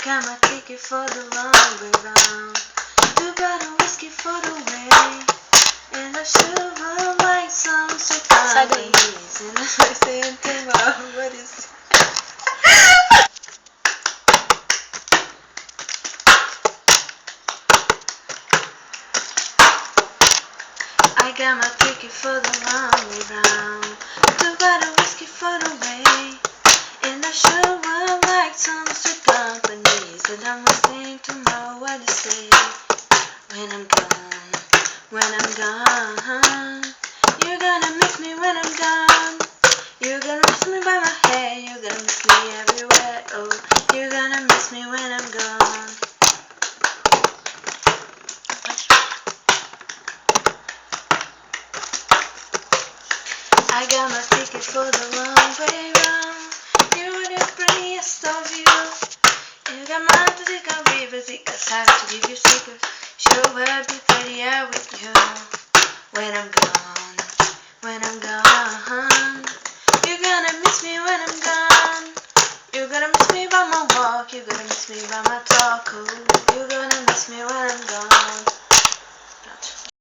got my ticket for the long way round. 2 bottle whiskey for the way. And I should have like some surprise. And I say tomorrow, what is it? I got my ticket for the long way round. 2 bottle whiskey for the way. And I sure would like some sweet company. Said I'm listening tomorrow what you say. When I'm gone, when I'm gone, you're gonna miss me when I'm gone. You're gonna miss me by my hair, you're gonna miss me everywhere. Oh, you're gonna miss me when I'm gone. I got my ticket for the long way round. You are the prettiest of you. You got my physical rivers, have to give you secrets. Sure will be prettier with you. When I'm gone, when I'm gone, you're gonna miss me when I'm gone. You're gonna miss me by my walk, you're gonna miss me by my talk. Oh.